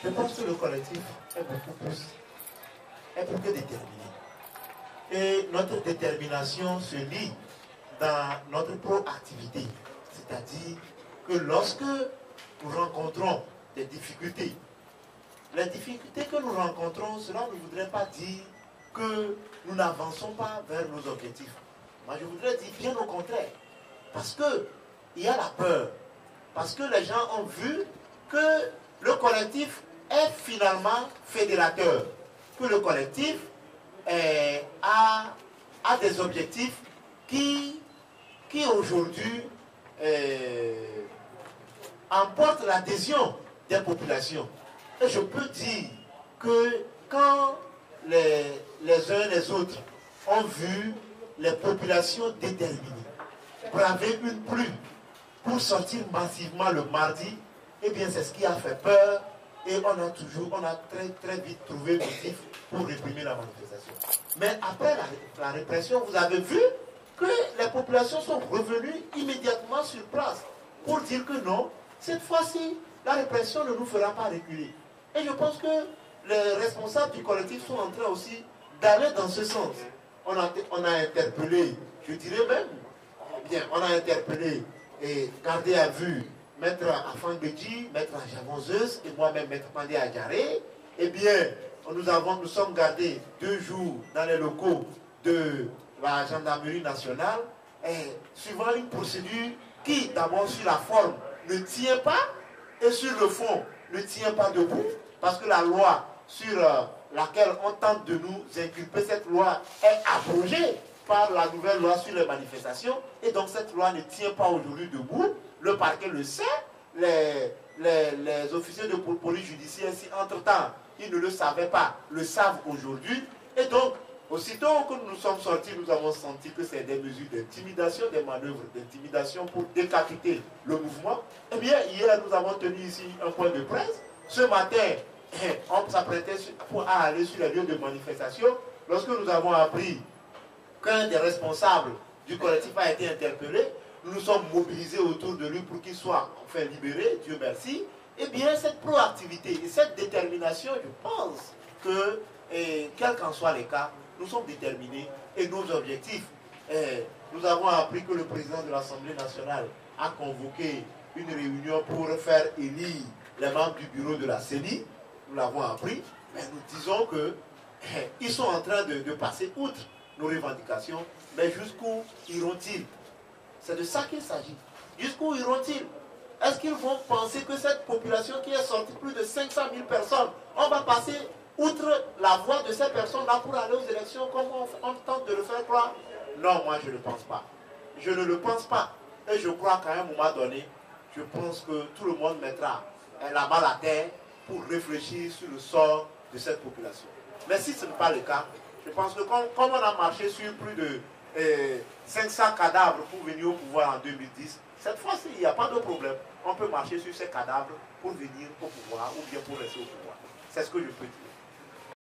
Je pense que le collectif est beaucoup plus que déterminé. Et notre détermination se lie dans notre proactivité. C'est-à-dire que lorsque nous rencontrons des difficultés, les difficultés que nous rencontrons, cela ne voudrait pas dire que nous n'avançons pas vers nos objectifs. Moi, je voudrais dire bien au contraire. Parce qu'il y a la peur. Parce que les gens ont vu que le collectif est finalement fédérateur. Que le collectif a des objectifs qui aujourd'hui emportent l'adhésion des populations. Et je peux dire que quand les uns et les autres ont vu les populations déterminées braver une pluie pour sortir massivement le mardi, eh bien c'est ce qui a fait peur et on a très vite trouvé motif pour réprimer la manifestation. Mais après la répression, vous avez vu que les populations sont revenues immédiatement sur place pour dire que non, cette fois-ci, la répression ne nous fera pas reculer. Et je pense que les responsables du collectif sont en train aussi d'aller dans ce sens. On a interpellé, je dirais même, bien, on a interpellé et gardé à vue Maître Afan Bedji, Maître Javonzeuse et moi-même Maître Pandé Adjaré. Eh bien, nous sommes gardés 2 jours dans les locaux de la gendarmerie nationale, et suivant une procédure qui, d'abord sur la forme, ne tient pas, et sur le fond, ne tient pas debout, parce que la loi sur laquelle on tente de nous inculper, cette loi est abrogée par la nouvelle loi sur les manifestations, et donc cette loi ne tient pas aujourd'hui debout. Le parquet le sait, les officiers de police judiciaire, si entre-temps, ils ne le savaient pas, le savent aujourd'hui, et donc, aussitôt que nous sommes sortis, nous avons senti que c'est des mesures d'intimidation, des manœuvres d'intimidation pour décapiter le mouvement. Eh bien, hier, nous avons tenu ici un point de presse. Ce matin, on s'apprêtait à aller sur les lieux de manifestation. Lorsque nous avons appris qu'un des responsables du collectif a été interpellé, nous nous sommes mobilisés autour de lui pour qu'il soit enfin libéré, Dieu merci. Eh bien, cette proactivité et cette détermination, je pense que, quels qu'en soient les cas, nous sommes déterminés et nos objectifs. Nous avons appris que le président de l'Assemblée nationale a convoqué une réunion pour faire élire les membres du bureau de la CENI. Nous l'avons appris, mais nous disons qu'ils sont en train de passer outre nos revendications, mais jusqu'où iront-ils? C'est de ça qu'il s'agit. Jusqu'où iront-ils? Est-ce qu'ils vont penser que cette population qui est sortie, plus de 500 000 personnes, on va passer outre la voix de ces personnes-là pour aller aux élections comme on tente de le faire croire? Non, moi je ne pense pas. Je ne le pense pas. Et je crois qu'à un moment donné, je pense que tout le monde mettra la balle à terre pour réfléchir sur le sort de cette population. Mais si ce n'est pas le cas, je pense que comme on a marché sur plus de 500 cadavres pour venir au pouvoir en 2010, cette fois-ci, il n'y a pas de problème. On peut marcher sur ces cadavres pour venir au pouvoir ou bien pour rester au pouvoir. C'est ce que je peux dire.